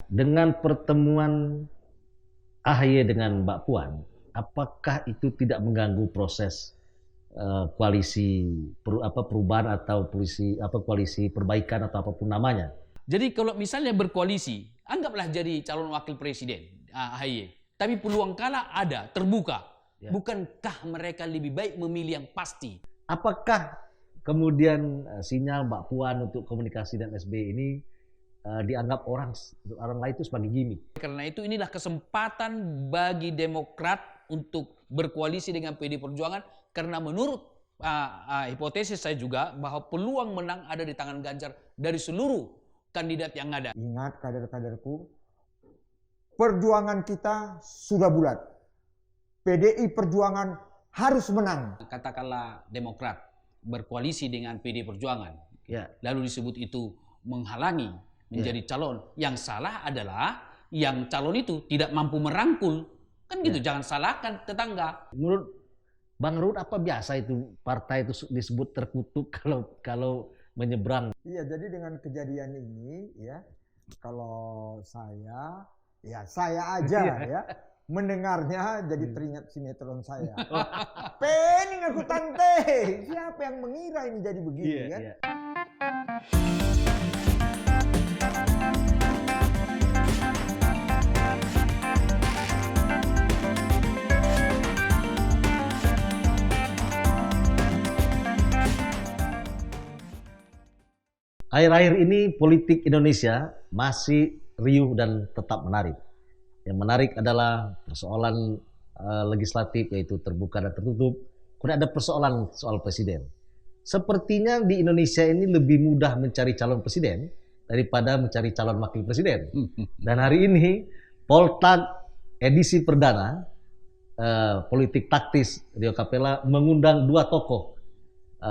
Dengan pertemuan AHY dengan Mbak Puan, apakah itu tidak mengganggu proses koalisi perubahan atau koalisi perbaikan atau apapun namanya? Jadi kalau misalnya berkoalisi, anggaplah jadi calon wakil presiden AHY, tapi peluang kalah ada, terbuka. Ya. Bukankah mereka lebih baik memilih yang pasti? Apakah kemudian sinyal Mbak Puan untuk komunikasi dengan SBY ini dianggap orang lain itu sebagai gimmick? Karena itu inilah kesempatan bagi Demokrat untuk berkoalisi dengan PD Perjuangan, karena menurut hipotesis saya juga bahwa peluang menang ada di tangan Ganjar dari seluruh kandidat yang ada. Ingat kader-kaderku, perjuangan kita sudah bulat. PDI Perjuangan harus menang. Katakanlah Demokrat berkoalisi dengan PD Perjuangan, ya, lalu disebut itu menghalangi menjadi calon. Yang salah adalah yang calon itu tidak mampu merangkul. Kan gitu, jangan salahkan tetangga. Menurut Bang Ruhut, apa biasa itu partai itu disebut terkutuk kalau menyeberang? Iya, jadi dengan kejadian ini ya, kalau saya aja ya mendengarnya jadi teringat sinetron saya. Pening aku tante, siapa yang mengira ini jadi begini kan? Yeah. Akhir-akhir ini politik Indonesia masih riuh dan tetap menarik. Yang menarik adalah persoalan legislatif, yaitu terbuka dan tertutup. Kemudian ada persoalan soal presiden. Sepertinya di Indonesia ini lebih mudah mencari calon presiden daripada mencari calon wakil presiden. Dan hari ini Poltag edisi perdana politik taktis Rio Capella mengundang dua tokoh.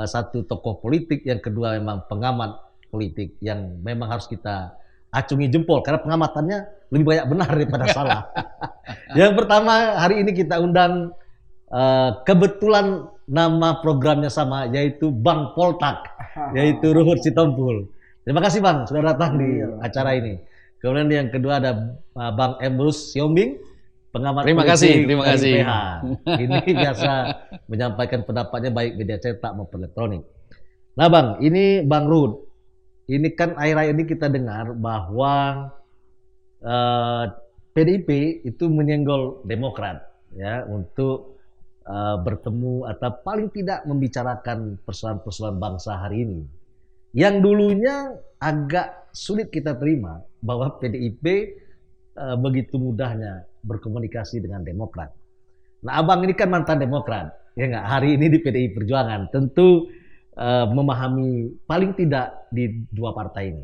Satu tokoh politik, yang kedua memang pengamat politik yang memang harus kita acungi jempol karena pengamatannya lebih banyak benar daripada salah. Yang pertama, hari ini kita undang kebetulan nama programnya sama, yaitu Bang Poltag, yaitu Ruhut Sitompul. Terima kasih Bang sudah datang di acara ini. Kemudian yang kedua ada Bang Emrus Siombing, pengamat politik terima kasih. PH. Ini biasa menyampaikan pendapatnya baik media cetak maupun elektronik. Nah Bang, ini Bang Ruhut. Ini kan akhir-akhir ini kita dengar bahwa PDIP itu menyenggol Demokrat ya untuk bertemu atau paling tidak membicarakan persoalan-persoalan bangsa hari ini. Yang dulunya agak sulit kita terima bahwa PDIP begitu mudahnya berkomunikasi dengan Demokrat. Nah, Abang ini kan mantan Demokrat, ya nggak? Hari ini di PDI Perjuangan, tentu memahami paling tidak di dua partai ini.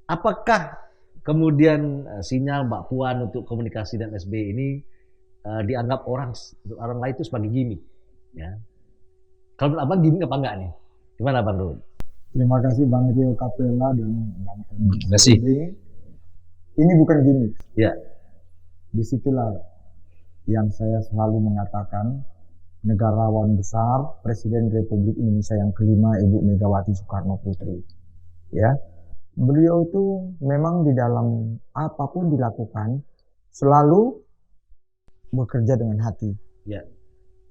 Apakah kemudian sinyal Mbak Puan untuk komunikasi dengan SBY ini dianggap orang lain itu sebagai gimmick? Ya. Kalau menurut Abang gimmick apa enggak nih? Gimana Bang Ruhut? Terima kasih Bang Rio Capella dan Bang Emrus. Terima kasih. Ini bukan gimmick. Ya. Disitulah yang saya selalu mengatakan, negarawan besar, Presiden Republik Indonesia yang kelima, Ibu Megawati Soekarno Putri. Ya, beliau itu memang di dalam apapun dilakukan selalu bekerja dengan hati. Ya.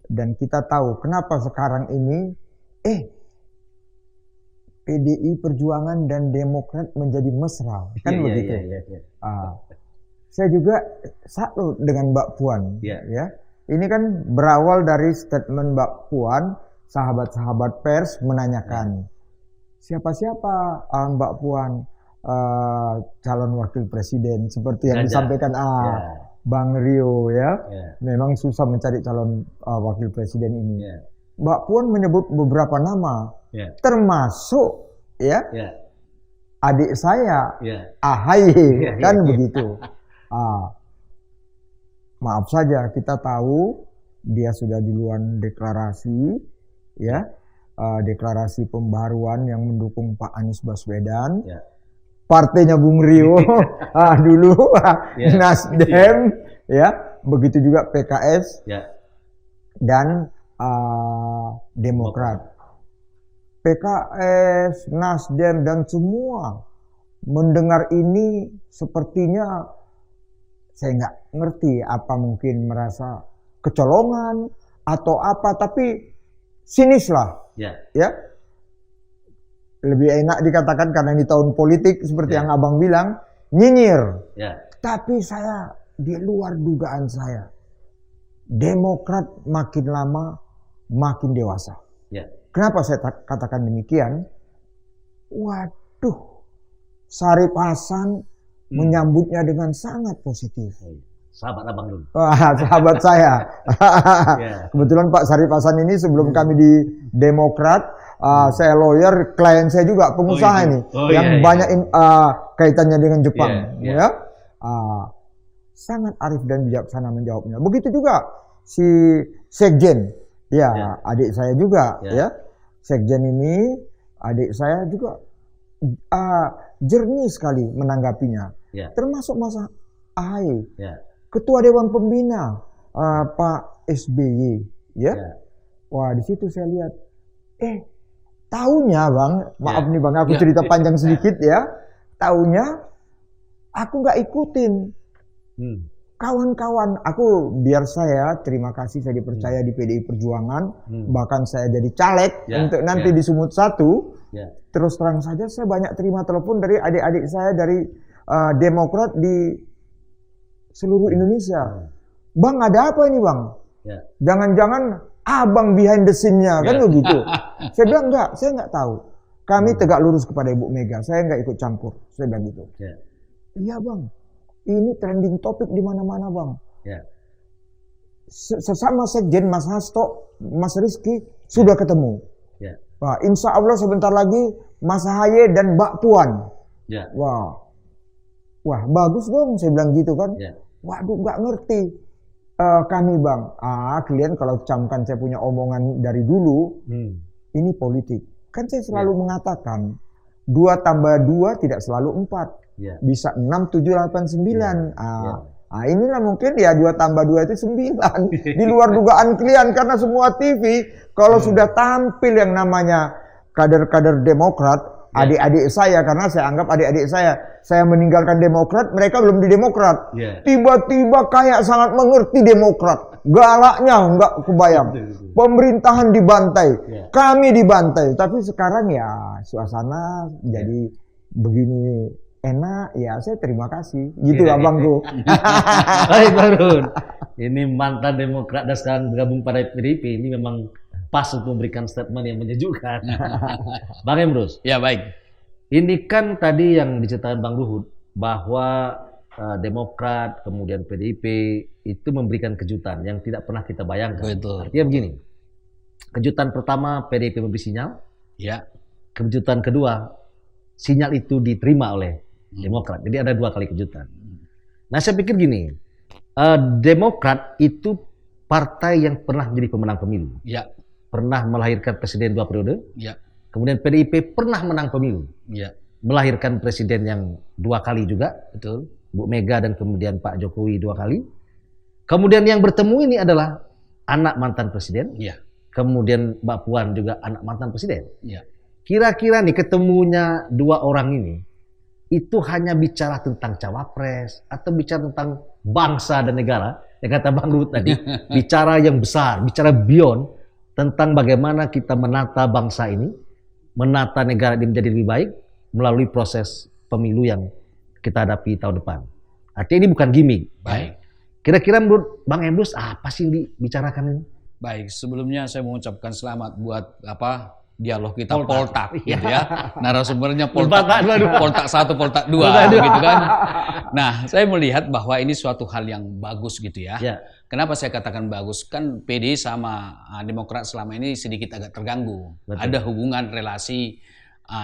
Dan kita tahu kenapa sekarang ini PDI Perjuangan dan Demokrat menjadi mesra, kan begitu. Ya. Saya juga satu dengan Mbak Puan. Ya. Ini kan berawal dari statement Mbak Puan, sahabat-sahabat pers menanyakan, siapa-siapa Mbak Puan calon wakil presiden, seperti yang disampaikan Bang Rio ya. Memang susah mencari calon wakil presiden ini. Mbak Puan menyebut beberapa nama, termasuk adik saya, AHY, kan begitu. Maaf saja, kita tahu dia sudah duluan deklarasi, ya, deklarasi pembaruan yang mendukung Pak Anies Baswedan, partainya Bung Rio, dulu Nasdem, ya, begitu juga PKS dan Demokrat. PKS, Nasdem dan semua mendengar ini sepertinya saya nggak ngerti, apa mungkin merasa kecolongan atau apa, tapi sinis lah. Ya. Lebih enak dikatakan karena ini tahun politik seperti yang Abang bilang, nyinyir. Tapi saya di luar dugaan saya. Demokrat makin lama makin dewasa. Kenapa saya katakan demikian? Waduh, Syarif Hasan menyambutnya dengan sangat positif. Sahabat Abang dulu. Wah, sahabat saya. Kebetulan Pak Syarif Hasan ini sebelum kami di Demokrat, saya lawyer, klien saya juga pengusaha ini, yang banyak kaitannya dengan Jepang. Sangat arif dan bijaksana menjawabnya. Begitu juga si Sekjen, adik saya juga, Sekjen ini adik saya juga jernih sekali menanggapinya. Termasuk Mas AHY, Ketua Dewan Pembina Pak SBY, Wah, di situ saya lihat, taunya Bang, maaf nih Bang, aku cerita panjang sedikit ya. Taunya aku nggak ikutin. Kawan-kawan, aku biar saya terima kasih saya dipercaya di PDI Perjuangan, bahkan saya jadi caleg untuk nanti di Sumut 1. Terus terang saja saya banyak terima telepon dari adik-adik saya dari Demokrat di seluruh Indonesia. Bang, ada apa ini Bang? Jangan-jangan Abang behind the scene-nya, kan begitu. Saya bilang enggak, saya nggak tahu. Kami tegak lurus kepada Ibu Mega, saya nggak ikut campur. Saya bilang gitu. Iya Bang, ini trending topik di mana-mana Bang. Sesama Sekjen Mas Hasto, Mas Rizky sudah ketemu. Wah, insya Allah sebentar lagi Mas AHY dan Mbak Puan. Wah, bagus dong, saya bilang gitu kan. Waduh, nggak ngerti kami Bang. Kalian kalau camkan saya punya omongan dari dulu, ini politik. Kan saya selalu mengatakan 2 tambah 2 tidak selalu 4. Bisa 6, 7, 8, 9. Inilah mungkin ya 2 tambah 2 itu 9. Di luar dugaan kalian, karena semua TV kalau sudah tampil yang namanya kader-kader Demokrat, adik-adik saya, karena saya anggap adik-adik saya meninggalkan Demokrat, mereka belum di Demokrat. Tiba-tiba kayak sangat mengerti Demokrat. Galaknya nggak kebayang. Pemerintahan dibantai, kami dibantai. Tapi sekarang ya suasana jadi begini enak, ya saya terima kasih. Gitu Abangku. Baik Barun, ini mantan Demokrat dan sekarang bergabung pada PDIP, ini memang pas untuk memberikan statement yang menyejukkan. Bang Emrus. Ya baik. Ini kan tadi yang diceritakan Bang Ruhut, bahwa Demokrat, kemudian PDIP itu memberikan kejutan yang tidak pernah kita bayangkan. Betul. Artinya begini, kejutan pertama PDIP memberi sinyal, kejutan kedua sinyal itu diterima oleh Demokrat. Jadi ada 2 kali kejutan. Nah saya pikir gini, Demokrat itu partai yang pernah menjadi pemenang pemilu. Pernah melahirkan presiden 2 periode. Kemudian PDIP pernah menang pemilu. Melahirkan presiden yang 2 kali juga. Betul. Bu Mega dan kemudian Pak Jokowi 2 kali. Kemudian yang bertemu ini adalah anak mantan presiden. Kemudian Mbak Puan juga anak mantan presiden. Kira-kira nih ketemunya 2 orang ini, itu hanya bicara tentang cawapres atau bicara tentang bangsa dan negara, yang kata Bang Ruhut tadi, bicara yang besar, bicara beyond tentang bagaimana kita menata bangsa ini, menata negara ini menjadi lebih baik melalui proses pemilu yang kita hadapi tahun depan. Artinya ini bukan gimmick. Baik. Kira-kira menurut Bang Emrus apa sih yang dibicarakan ini? Baik, sebelumnya saya mengucapkan selamat buat dialog kita Poltak gitu ya. Narasumbernya Poltak 1, Poltak 2 gitu kan. Nah, saya melihat bahwa ini suatu hal yang bagus gitu ya. Kenapa saya katakan bagus? Kan PD sama Demokrat selama ini sedikit agak terganggu. Ada hubungan relasi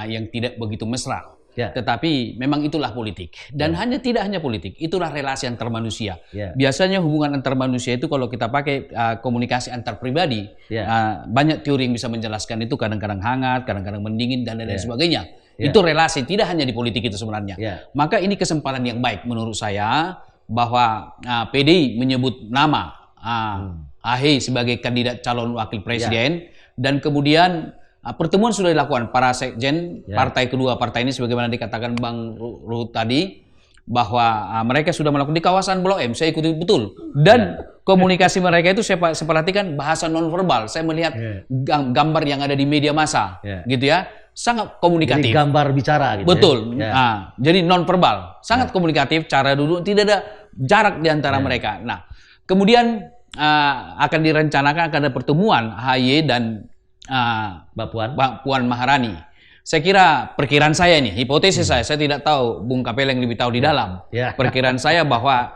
yang tidak begitu mesra. Tetapi memang itulah politik. Dan tidak hanya politik, itulah relasi antar manusia. Biasanya hubungan antar manusia itu kalau kita pakai komunikasi antar pribadi, banyak teori yang bisa menjelaskan itu, kadang-kadang hangat, kadang-kadang mendingin, dan lain-lain sebagainya. Itu relasi, tidak hanya di politik itu sebenarnya. Maka ini kesempatan yang baik menurut saya, bahwa PDI menyebut nama AHY sebagai kandidat calon wakil presiden, dan kemudian pertemuan sudah dilakukan para sekjen partai kedua partai ini, sebagaimana dikatakan Bang Ruhut tadi, bahwa mereka sudah melakukan di kawasan Blok M. Saya ikuti betul. Dan komunikasi mereka itu saya perhatikan bahasa nonverbal. Saya melihat gambar yang ada di media massa, gitu ya, sangat komunikatif. Jadi gambar bicara, gitu. Betul. Jadi nonverbal, sangat komunikatif. Cara duduk, tidak ada jarak di antara mereka. Nah, kemudian akan direncanakan akan ada pertemuan AHY dan Mbak Puan Maharani. Saya kira perkiraan saya ini, hipotesis saya tidak tahu Bung Kapel yang lebih tahu di dalam. Perkiraan saya bahwa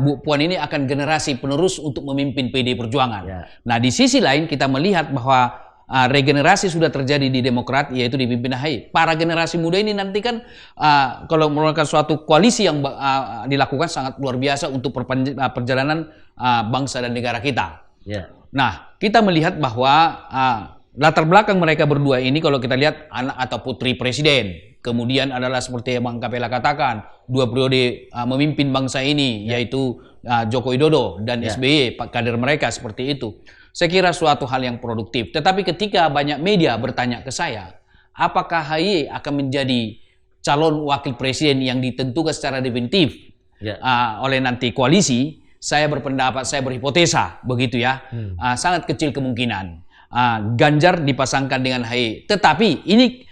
Bu Puan ini akan generasi penerus untuk memimpin PD Perjuangan. Nah, di sisi lain kita melihat bahwa regenerasi sudah terjadi di Demokrat, yaitu dipimpin AHY. Para generasi muda ini nanti kan kalau melakukan suatu koalisi yang dilakukan sangat luar biasa untuk perjalanan bangsa dan negara kita. Nah, kita melihat bahwa latar belakang mereka berdua ini, kalau kita lihat anak atau putri presiden, kemudian adalah seperti yang Bang Kapela katakan, 2 periode memimpin bangsa ini, yaitu Joko Widodo dan SBY, kader mereka seperti itu. Saya kira suatu hal yang produktif. Tetapi ketika banyak media bertanya ke saya, apakah AHY akan menjadi calon wakil presiden yang ditentukan secara definitif oleh nanti koalisi, saya berpendapat, saya berhipotesa begitu ya, sangat kecil kemungkinan Ganjar dipasangkan dengan AHY. Tetapi ini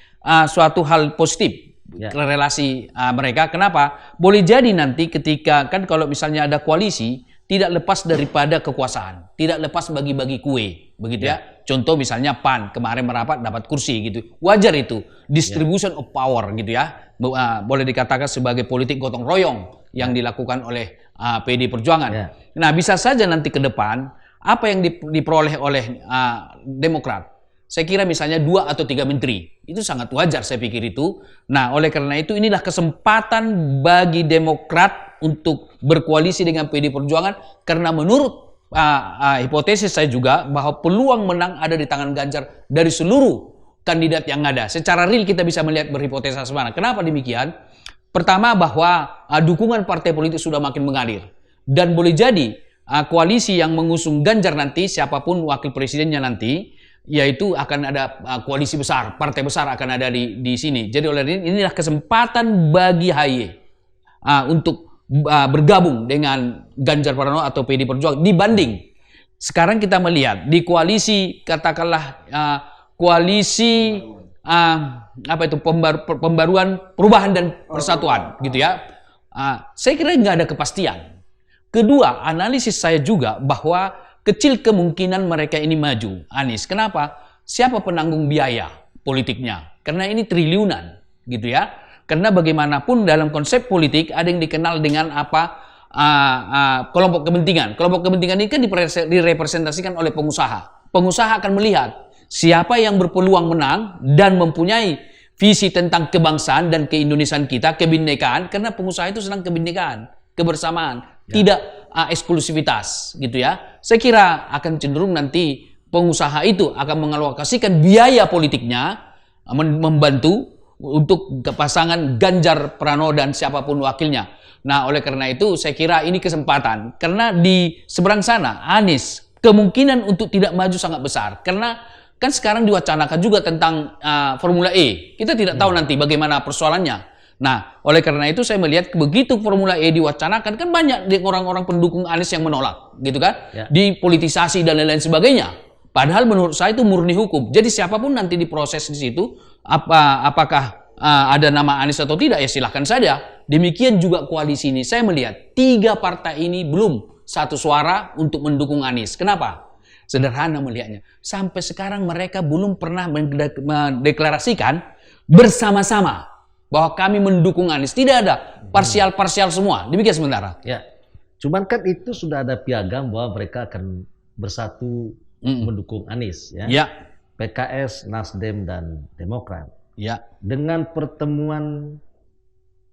suatu hal positif relasi mereka. Kenapa? Boleh jadi nanti ketika, kan kalau misalnya ada koalisi, tidak lepas daripada kekuasaan, tidak lepas bagi-bagi kue, begitu ya. Contoh misalnya PAN kemarin merapat dapat kursi gitu, wajar itu distribution of power gitu ya. Boleh dikatakan sebagai politik gotong royong yang dilakukan oleh PD Perjuangan. Nah, bisa saja nanti ke depan apa yang diperoleh oleh Demokrat, saya kira misalnya 2 atau 3 menteri, itu sangat wajar saya pikir itu. Nah, oleh karena itu inilah kesempatan bagi Demokrat untuk berkoalisi dengan PD Perjuangan, karena menurut hipotesis saya juga bahwa peluang menang ada di tangan Ganjar dari seluruh kandidat yang ada. Secara real kita bisa melihat berhipotesa semana. Kenapa demikian? Pertama, bahwa dukungan partai politik sudah makin mengalir, dan boleh jadi koalisi yang mengusung Ganjar nanti, siapapun wakil presidennya nanti, yaitu akan ada koalisi besar, partai besar akan ada di sini. Jadi oleh inilah kesempatan bagi AHY untuk bergabung dengan Ganjar Pranowo atau PD Perjuangan, dibanding sekarang kita melihat di koalisi, katakanlah koalisi pembaruan, perubahan dan persatuan gitu ya. Saya kira nggak ada kepastian. Kedua, analisis saya juga bahwa kecil kemungkinan mereka ini maju, Anies. Kenapa? Siapa penanggung biaya politiknya? Karena ini triliunan, gitu ya. Karena bagaimanapun dalam konsep politik ada yang dikenal dengan kelompok kepentingan. Kelompok kepentingan ini kan direpresentasikan oleh pengusaha. Pengusaha akan melihat siapa yang berpeluang menang dan mempunyai visi tentang kebangsaan dan keindonesiaan kita, kebinekaan. Karena pengusaha itu senang kebinekaan, kebersamaan. Tidak eksklusivitas gitu ya. Saya kira akan cenderung nanti pengusaha itu akan mengalokasikan biaya politiknya membantu untuk pasangan Ganjar Pranowo dan siapapun wakilnya. Nah, oleh karena itu saya kira ini kesempatan, karena di seberang sana Anies kemungkinan untuk tidak maju sangat besar, karena kan sekarang diwacanakan juga tentang Formula E. Kita tidak tahu nanti bagaimana persoalannya. Nah, oleh karena itu saya melihat begitu Formula E diwacanakan, kan banyak orang-orang pendukung Anies yang menolak, gitu kan? Dipolitisasi dan lain-lain sebagainya. Padahal menurut saya itu murni hukum. Jadi siapapun nanti diproses di situ, apakah ada nama Anies atau tidak, ya silahkan saja. Demikian juga koalisi ini. Saya melihat 3 partai ini belum satu suara untuk mendukung Anies. Kenapa? Sederhana melihatnya. Sampai sekarang mereka belum pernah mendeklarasikan bersama-sama bahwa kami mendukung Anies. Tidak ada parsial-parsial semua. Demikian sementara. Ya, cuman kan itu sudah ada piagam bahwa mereka akan bersatu mendukung Anies. Ya. PKS, Nasdem, dan Demokrat. Ya. Dengan pertemuan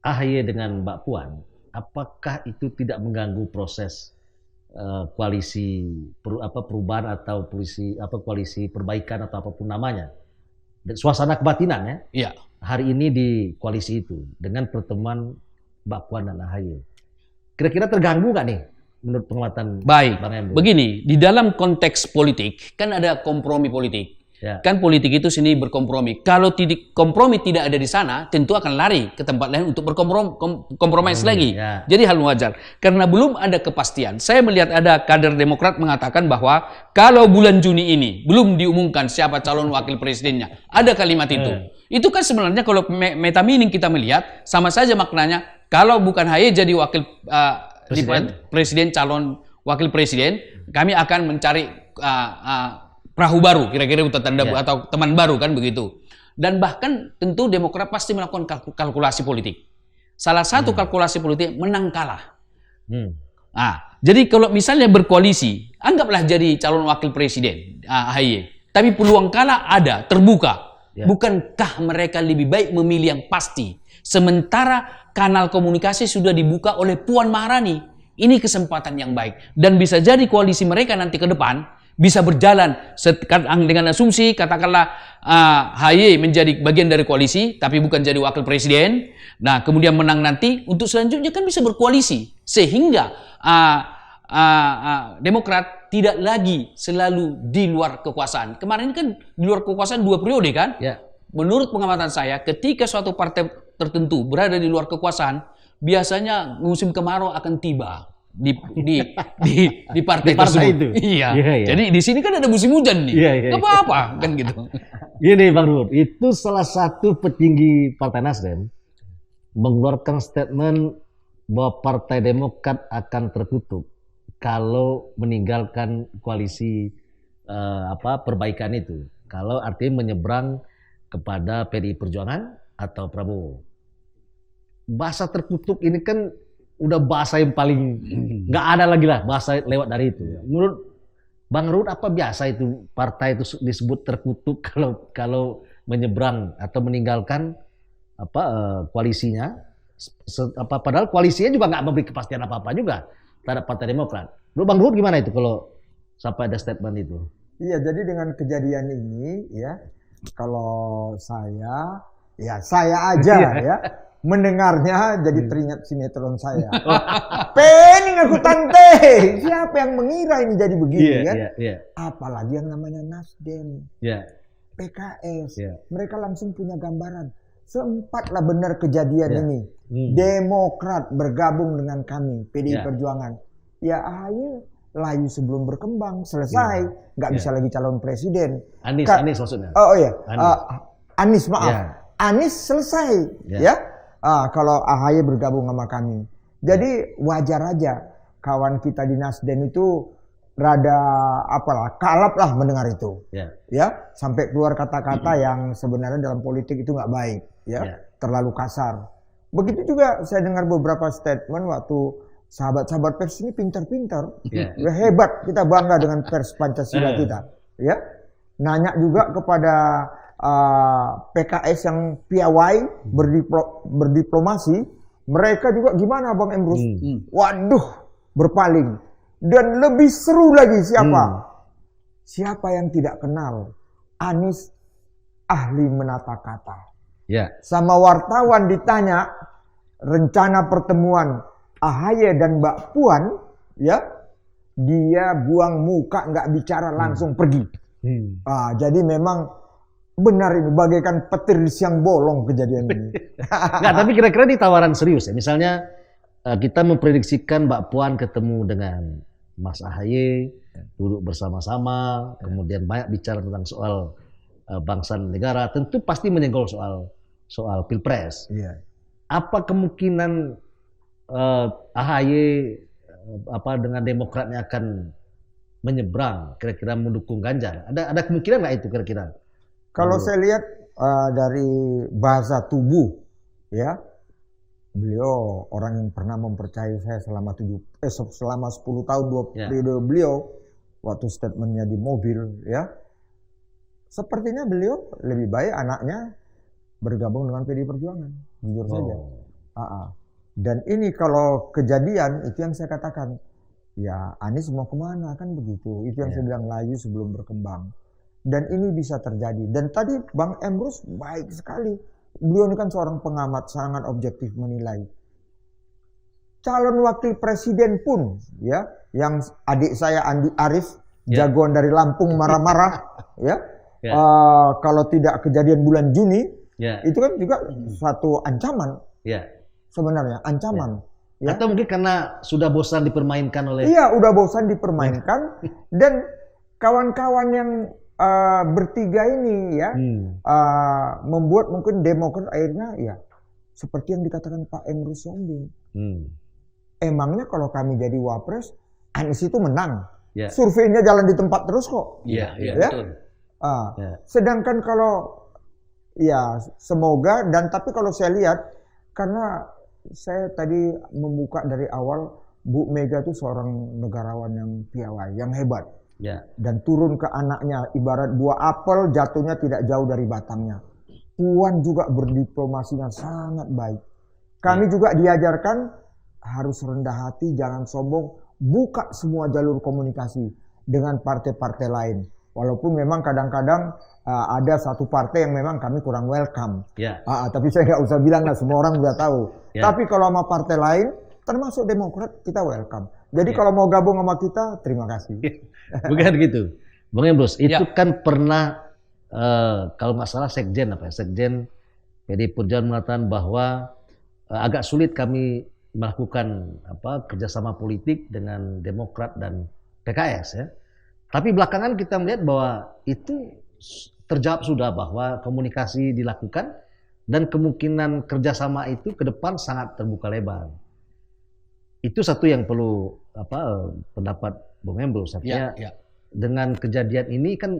AHY dengan Mbak Puan, apakah itu tidak mengganggu proses koalisi perubahan atau koalisi perbaikan atau apapun namanya? Suasana kebatinan ya. Iya. Hari ini di koalisi itu dengan pertemuan Mbak Puan dan AHY, kira-kira terganggu nggak nih menurut pengamatan Baik, Bang Embo? Begini, di dalam konteks politik kan ada kompromi politik. Ya. Kan politik itu sini berkompromi. Kalau kompromi tidak ada di sana, tentu akan lari ke tempat lain untuk berkompromis lagi. Ya. Jadi hal wajar. Karena belum ada kepastian. Saya melihat ada kader Demokrat mengatakan bahwa kalau bulan Juni ini belum diumumkan siapa calon wakil presidennya, ada kalimat itu. Itu kan sebenarnya kalau meta meaning kita melihat, sama saja maknanya, kalau bukan AHY jadi wakil presiden, calon wakil presiden, kami akan mencari perahu baru, kira-kira tanda atau teman baru kan begitu. Dan bahkan tentu Demokrat pasti melakukan kalkulasi politik. Salah satu kalkulasi politik menang kalah. Jadi kalau misalnya berkoalisi, anggaplah jadi calon wakil presiden AHY, tapi peluang kalah ada, terbuka. Bukankah mereka lebih baik memilih yang pasti? Sementara kanal komunikasi sudah dibuka oleh Puan Maharani. Ini kesempatan yang baik. Dan bisa jadi koalisi mereka nanti ke depan bisa berjalan dengan asumsi katakanlah AHY menjadi bagian dari koalisi tapi bukan jadi wakil presiden. Nah, kemudian menang nanti untuk selanjutnya kan bisa berkoalisi sehingga Demokrat tidak lagi selalu di luar kekuasaan. Kemarin kan di luar kekuasaan 2 periode kan? Ya. Menurut pengamatan saya, ketika suatu partai tertentu berada di luar kekuasaan, biasanya musim kemarau akan tiba di partai tersebut. Itu. Iya. Jadi di sini kan ada musim hujan nih. Gak apa-apa kan gitu. Gini Bang Ruhut, itu salah satu petinggi Partai Nasdem mengeluarkan statement bahwa Partai Demokrat akan tertutup kalau meninggalkan koalisi perbaikan itu. Kalau artinya menyeberang kepada PDI Perjuangan atau Prabowo. Bahasa tertutup ini kan udah bahasa yang paling nggak ada lagi lah bahasa lewat dari itu. Menurut Bang Ruhut apa biasa itu partai itu disebut terkutuk kalau menyeberang atau meninggalkan koalisinya? Padahal koalisinya juga nggak memberi kepastian apa-apa juga terhadap Partai Demokrat. Menurut Bang Ruhut gimana itu kalau sampai ada statement itu? Iya, jadi dengan kejadian ini ya, kalau saya aja ya mendengarnya jadi teringat sinetron saya. Pening aku tante. Siapa yang mengira ini jadi begini kan? Apalagi yang namanya Nasdem, PKS. Mereka langsung punya gambaran. Sempatlah benar kejadian ini. Demokrat bergabung dengan kami, PDI Perjuangan. Ya AHY layu sebelum berkembang, selesai. Nggak bisa lagi calon presiden. Anies maksudnya. Oh iya, Anies maaf. Anies selesai. Kalau AHY bergabung sama kami. Jadi wajar aja kawan kita di Nasdem itu rada kalap lah mendengar itu. Ya, sampai keluar kata-kata yang sebenarnya dalam politik itu nggak baik, terlalu kasar. Begitu juga saya dengar beberapa statement waktu sahabat-sahabat pers ini pintar-pintar, hebat, kita bangga dengan pers Pancasila kita. Ya, nanya juga kepada PKS yang piawai berdiplomasi, mereka juga gimana Bang Emrus? Waduh, berpaling. Dan lebih seru lagi siapa? Siapa yang tidak kenal? Anies ahli menata kata. Sama wartawan ditanya rencana pertemuan AHY dan Mbak Puan, dia buang muka, nggak bicara, langsung pergi. Jadi memang benar ini bagaikan petir di siang bolong kejadian ini. Nggak, tapi kira-kira di tawaran serius ya. Misalnya kita memprediksikan Mbak Puan ketemu dengan Mas AHY, duduk bersama-sama, kemudian banyak bicara tentang soal bangsa dan negara, tentu pasti menyenggol soal Pilpres. Apa kemungkinan AHY dengan Demokratnya akan menyeberang, kira-kira mendukung Ganjar? Ada kemungkinan nggak itu kira-kira? Kalau saya lihat dari bahasa tubuh, beliau orang yang pernah mempercayai saya selama 10 tahun 2 periode beliau, waktu statementnya di mobil, sepertinya beliau lebih baik anaknya bergabung dengan PDI Perjuangan, jujur saja. Dan ini kalau kejadian itu yang saya katakan, Anies mau kemana kan begitu, itu yang saya bilang layu sebelum berkembang. Dan ini bisa terjadi. Dan tadi Bang Emrus baik sekali. Beliau ini kan seorang pengamat, sangat objektif menilai. Calon wakil presiden pun, yang adik saya Andi Arief, jagoan dari Lampung marah-marah, Ya. Kalau tidak kejadian bulan Juni, Ya. itu kan juga satu ancaman Ya. sebenarnya, ancaman. Ya. Atau mungkin karena sudah bosan dipermainkan oleh. Iya, udah bosan dipermainkan dan kawan-kawan yang bertiga ini ya membuat mungkin Demokrat akhirnya ya seperti yang dikatakan Pak Emru Sombing. Emangnya kalau kami jadi wapres, Anies itu menang. Ya. Surveinya jalan di tempat terus kok. Iya, Ya? betul. Ya. Sedangkan kalau ya semoga, dan tapi kalau saya lihat, karena saya tadi membuka dari awal, Bu Mega itu seorang negarawan yang piawai, yang hebat. Ya. Dan turun ke anaknya, ibarat buah apel jatuhnya tidak jauh dari batangnya. Puan juga berdiplomasinya sangat baik. Kami juga diajarkan harus rendah hati, jangan sombong, buka semua jalur komunikasi dengan partai-partai lain. Walaupun memang kadang-kadang ada satu partai yang memang kami kurang welcome. Ya. Tapi saya nggak usah bilang lah, semua orang sudah tahu. Ya. Tapi kalau sama partai lain, termasuk Demokrat, kita welcome. Jadi kalau mau gabung sama kita, terima kasih. Bukan gitu. Bang Emrus, itu Ya. kan pernah kalau nggak salah Sekjen PDI Perjuangan mengatakan bahwa agak sulit kami melakukan kerjasama politik dengan Demokrat dan PKS ya. Tapi belakangan kita melihat bahwa itu terjawab sudah, bahwa komunikasi dilakukan dan kemungkinan kerjasama itu ke depan sangat terbuka lebar. Itu satu yang perlu pendapat Bung Emrus. Artinya dengan kejadian ini kan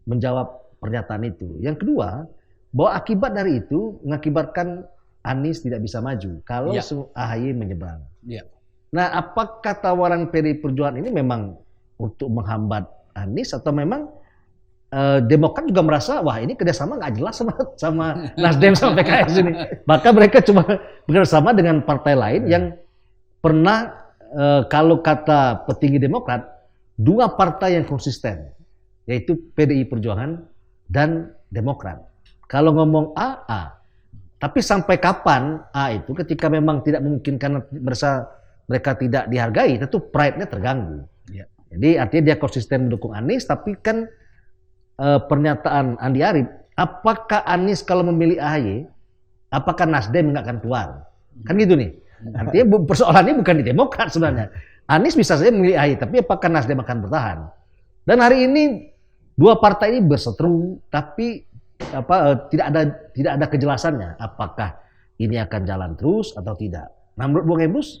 menjawab pernyataan itu. Yang kedua, bahwa akibat dari itu mengakibatkan Anies tidak bisa maju kalau AHY menyeberang. Ya. Nah, apakah tawaran PDI Perjuangan ini memang untuk menghambat Anies, atau memang Demokrat juga merasa wah ini kerjasama nggak jelas sama Nasdem sama PKS ini. Maka mereka cuma bekerjasama dengan partai lain yang pernah kalau kata petinggi Demokrat, dua partai yang konsisten, yaitu PDI Perjuangan dan Demokrat. Kalau ngomong A. Tapi sampai kapan A itu, ketika memang tidak mungkin karena mereka tidak dihargai, tentu pride-nya terganggu. Ya. Jadi artinya dia konsisten mendukung Anies, tapi kan pernyataan Andi Arief, apakah Anies kalau memilih AHY, apakah Nasdem nggak akan keluar? Kan gitu nih. Artinya persoalannya bukan di Demokrat sebenarnya. Anies bisa saja memilih AHY, tapi apakah Nasdem akan bertahan? Dan hari ini dua partai ini berseteru, tapi tidak ada kejelasannya apakah ini akan jalan terus atau tidak. Nah, menurut Bung Emrus?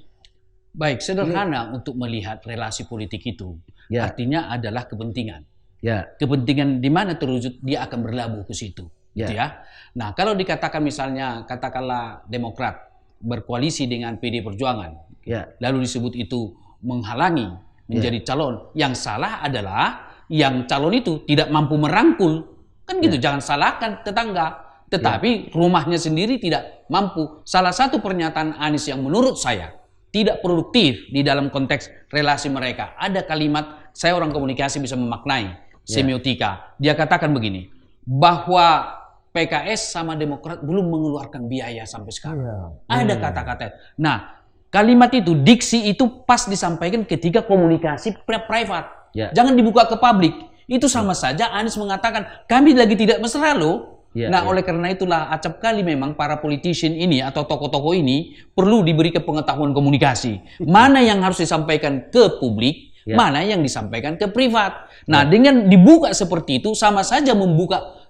Baik, sederhana untuk melihat relasi politik itu. Ya. Artinya adalah kepentingan. Ya. Kepentingan di mana terwujud, dia akan berlabuh ke situ. Ya. Gitu ya. Nah, kalau dikatakan misalnya, katakanlah Demokrat berkoalisi dengan PDI Perjuangan, lalu disebut itu menghalangi menjadi calon. Yang salah adalah yang calon itu tidak mampu merangkul. Kan gitu, jangan salahkan tetangga. Tetapi rumahnya sendiri tidak mampu. Salah satu pernyataan Anies yang menurut saya tidak produktif di dalam konteks relasi mereka. Ada kalimat, saya orang komunikasi bisa memaknai semiotika. Dia katakan begini, bahwa PKS sama Demokrat belum mengeluarkan biaya sampai sekarang. Ada kata-kata. Nah, kalimat itu, diksi itu pas disampaikan ketika komunikasi private. Jangan dibuka ke publik. Itu sama saja Anies mengatakan, kami lagi tidak mesra loh. Oleh karena itulah acap kali memang para politician ini atau tokoh-tokoh ini perlu diberi pengetahuan komunikasi. Mana yang harus disampaikan ke publik, mana yang disampaikan ke privat. Nah, dengan dibuka seperti itu sama saja membuka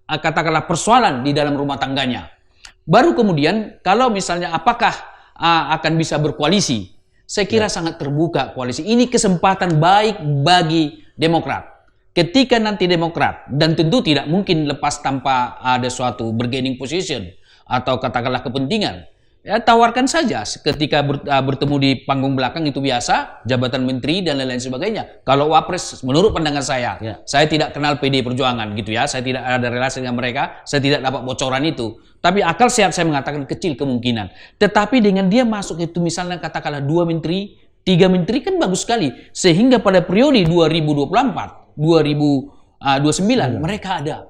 katakanlah persoalan di dalam rumah tangganya. Baru kemudian kalau misalnya apakah akan bisa berkoalisi, saya kira sangat terbuka koalisi. Ini kesempatan baik bagi Demokrat. Ketika nanti Demokrat, dan tentu tidak mungkin lepas tanpa ada suatu bargaining position atau katakanlah kepentingan, ya tawarkan saja ketika bertemu di panggung belakang itu biasa, jabatan menteri dan lain-lain sebagainya. Kalau wapres, menurut pandangan saya tidak kenal PDI Perjuangan gitu ya, saya tidak ada relasi dengan mereka, saya tidak dapat bocoran itu. Tapi akal sehat saya mengatakan kecil kemungkinan. Tetapi dengan dia masuk itu misalnya katakanlah 2 menteri, 3 menteri kan bagus sekali. Sehingga pada periode 2024, 2029 mereka ada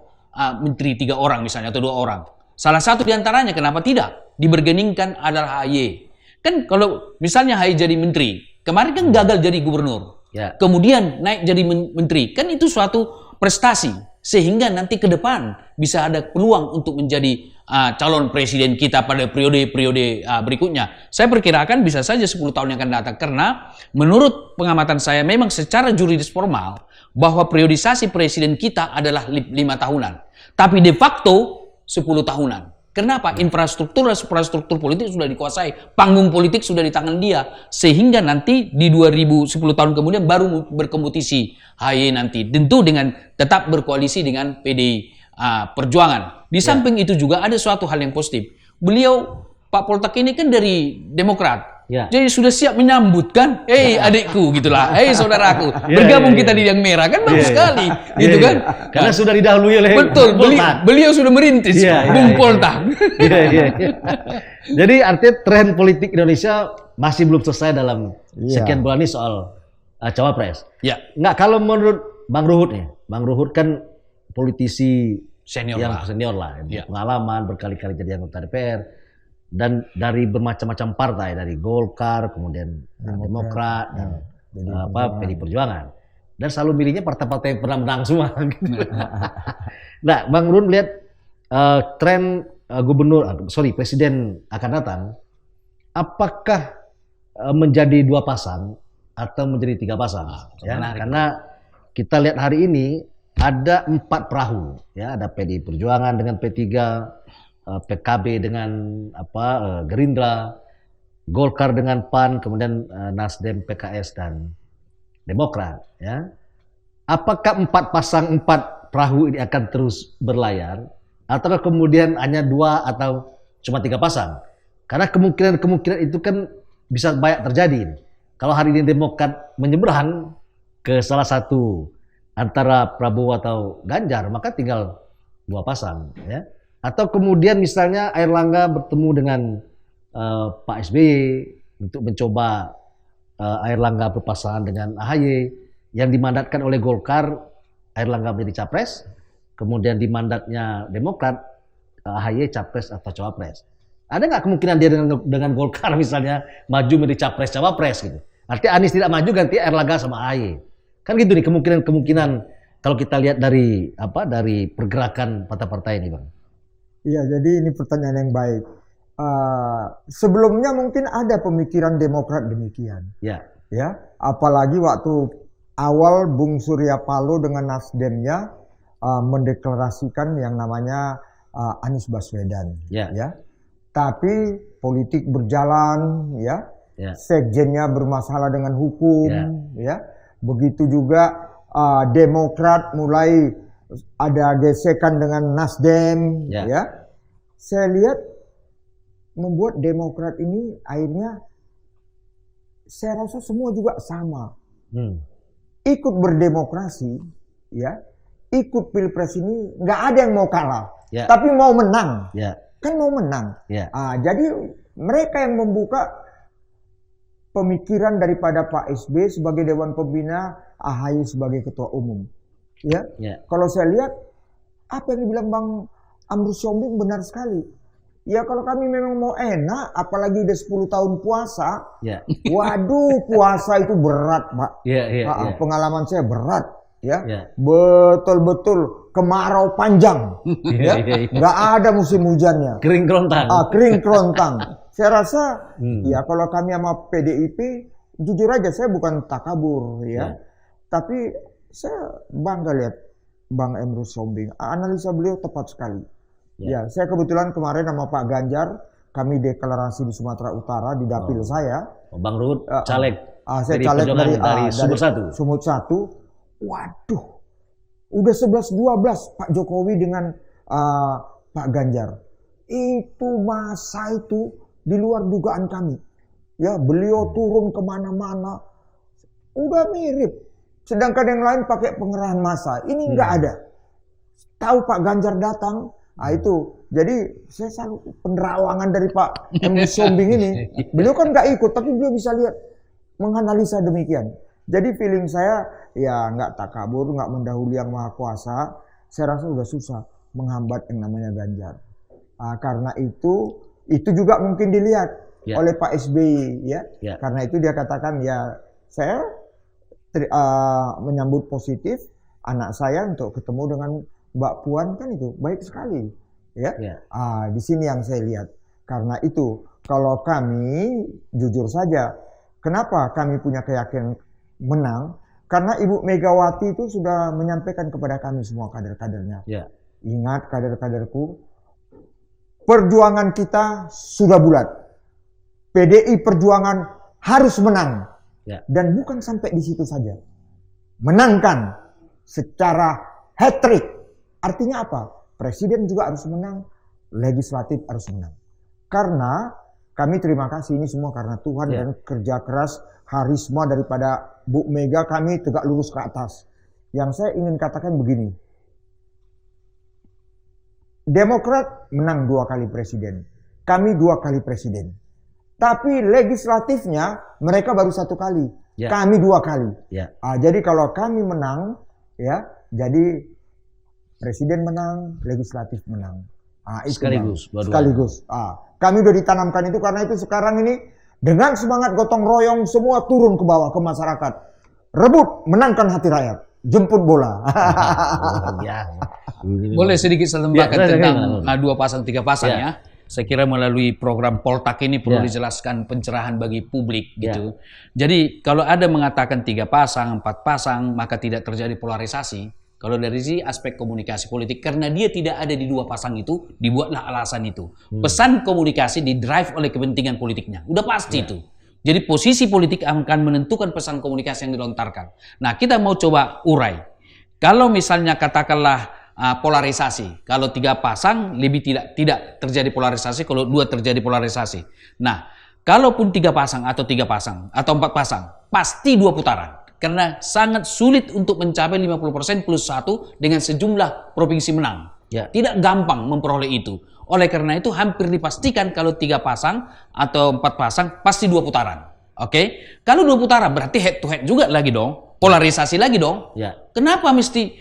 menteri 3 orang misalnya atau 2 orang. Salah satu diantaranya kenapa tidak dibergeningkan adalah AHY. Kan kalau misalnya AHY jadi menteri, kemarin kan gagal jadi gubernur. Kemudian naik jadi menteri, kan itu suatu prestasi. sehingga nanti ke depan bisa ada peluang untuk menjadi calon presiden kita pada periode-periode berikutnya. Saya perkirakan bisa saja 10 tahun yang akan datang, karena menurut pengamatan saya memang secara juridis formal bahwa periodisasi presiden kita adalah 5 tahunan, tapi de facto 10 tahunan. Kenapa? Infrastruktur politik sudah dikuasai, panggung politik sudah di tangan dia, sehingga nanti di 10 tahun kemudian baru berkompetisi AHY nanti, tentu dengan tetap berkoalisi dengan PDI Perjuangan. Di samping itu juga ada suatu hal yang positif. Beliau, Pak Poltak ini kan dari Demokrat. Jadi sudah siap menyambut kan, adikku gitulah, saudaraku, bergabung kita di yang merah, kan bagus sekali, gitu kan? Karena sudah didahului oleh betul, beliau sudah merintis, Bung Poltak. Jadi artinya tren politik Indonesia masih belum selesai dalam sekian bulan ini soal cawapres. Nggak, kalau menurut Bang Ruhut nih, Bang Ruhut kan politisi senior lah, pengalaman berkali-kali jadi anggota DPR. Dan dari bermacam-macam partai, dari Golkar, kemudian Demokrat, dan PDI Perjuangan, dan selalu milihnya partai-partai yang pernah menang semua. Nah, Bang Run melihat tren presiden akan datang, apakah menjadi 2 pasang atau menjadi 3 pasang? Karena kita lihat hari ini ada 4 perahu, ada PDI Perjuangan dengan P3. PKB dengan Gerindra, Golkar dengan PAN, kemudian Nasdem, PKS dan Demokrat. Apakah 4 pasang 4 perahu ini akan terus berlayar, atau kemudian hanya 2 atau cuma 3 pasang? Karena kemungkinan itu kan bisa banyak terjadi. Kalau hari ini Demokrat menyeberang ke salah satu antara Prabowo atau Ganjar, maka tinggal 2 pasang. Atau kemudian misalnya Airlangga bertemu dengan Pak SBY untuk mencoba Airlangga berpasangan dengan AHY, yang dimandatkan oleh Golkar, Airlangga menjadi capres, kemudian di mandatnya Demokrat, AHY capres atau cawapres. Ada nggak kemungkinan dia dengan Golkar misalnya maju menjadi capres-cawapres gitu? Artinya Anies tidak maju, ganti Airlangga sama AHY. Kan gitu nih kemungkinan kalau kita lihat dari pergerakan partai-partai ini, Bang. Iya, jadi ini pertanyaan yang baik. Sebelumnya mungkin ada pemikiran Demokrat demikian. Apalagi waktu awal Bung Surya Paloh dengan Nasdemnya mendeklarasikan yang namanya Anies Baswedan. Tapi politik berjalan, sekjennya bermasalah dengan hukum, begitu juga Demokrat mulai ada gesekan dengan Nasdem, Saya lihat membuat Demokrat ini akhirnya, saya rasa semua juga sama. Ikut berdemokrasi, ikut pilpres ini nggak ada yang mau kalah, tapi mau menang, kan mau menang. Jadi mereka yang membuka pemikiran daripada Pak SBY sebagai Dewan Pembina, AHY sebagai Ketua Umum. Kalau saya lihat apa yang dibilang Bang Amrus Siombing benar sekali. Kalau kami memang mau enak, apalagi udah 10 tahun puasa, waduh puasa itu berat, Pak. Pengalaman saya berat, betul-betul kemarau panjang, nggak ada musim hujannya, kering kerontang. Saya rasa, kalau kami sama PDIP, jujur aja saya bukan takabur, tapi saya bangga lihat Bang Amrus Siombing. Analisa beliau tepat sekali. Saya kebetulan kemarin sama Pak Ganjar, kami deklarasi di Sumatera Utara di dapil saya. Bang Ruhut caleg. Saya caleg dari Sumut 1. Waduh, udah 11-12 Pak Jokowi dengan Pak Ganjar. Itu masa itu di luar dugaan kami. Beliau turun kemana-mana, udah mirip. Sedangkan yang lain pakai pengerahan massa. Ini nggak ada. Tahu Pak Ganjar datang, itu. Jadi saya selalu penerawangan dari Pak Amrus Siombing ini. Beliau kan nggak ikut, tapi beliau bisa lihat, menganalisa demikian. Jadi feeling saya, nggak takabur, nggak mendahului yang Maha Kuasa. Saya rasa udah susah menghambat yang namanya Ganjar. Karena itu juga mungkin dilihat oleh Pak SBY, Karena itu dia katakan, saya menyambut positif anak saya untuk ketemu dengan Mbak Puan kan itu baik sekali, ya. Di sini yang saya lihat. Karena itu, kalau kami jujur saja, kenapa kami punya keyakinan menang? Karena Ibu Megawati itu sudah menyampaikan kepada kami semua kader-kadernya. Ingat kader-kaderku, perjuangan kita sudah bulat. PDI Perjuangan harus menang. Dan bukan sampai di situ saja. Menangkan secara hat-trick. Artinya apa? Presiden juga harus menang, legislatif harus menang. Karena kami terima kasih ini semua karena Tuhan dan kerja keras, harisma daripada Bu Mega, kami tegak lurus ke atas. Yang saya ingin katakan begini. Demokrat menang 2 kali presiden. Kami 2 kali presiden. Tapi legislatifnya mereka baru 1 kali. Kami 2 kali. Jadi kalau kami menang, ya, jadi presiden menang, legislatif menang. Sekaligus. Kami udah ditanamkan itu karena itu sekarang ini dengan semangat gotong royong semua turun ke bawah ke masyarakat. Rebut, menangkan hati rakyat. Jemput bola. Boleh sedikit saya tambahkan tentang 2 pasang 3 pasang ya. Saya kira melalui program Poltak ini perlu dijelaskan pencerahan bagi publik gitu. Jadi kalau ada mengatakan 3 pasang, 4 pasang, maka tidak terjadi polarisasi. Kalau dari sisi aspek komunikasi politik, karena dia tidak ada di 2 pasang itu, dibuatlah alasan itu. Pesan komunikasi didrive oleh kepentingan politiknya. Udah pasti itu. Jadi posisi politik akan menentukan pesan komunikasi yang dilontarkan. Nah, kita mau coba urai. Kalau misalnya katakanlah polarisasi, kalau 3 pasang lebih tidak terjadi polarisasi, kalau 2 terjadi polarisasi. Nah, kalaupun 3 pasang atau 3 pasang atau 4 pasang, pasti 2 putaran. Karena sangat sulit untuk mencapai 50% plus 1 dengan sejumlah provinsi menang. Tidak gampang memperoleh itu. Oleh karena itu hampir dipastikan kalau 3 pasang atau 4 pasang pasti 2 putaran. Oke? Kalau 2 putaran berarti head to head juga lagi dong. Polarisasi lagi dong. Kenapa mesti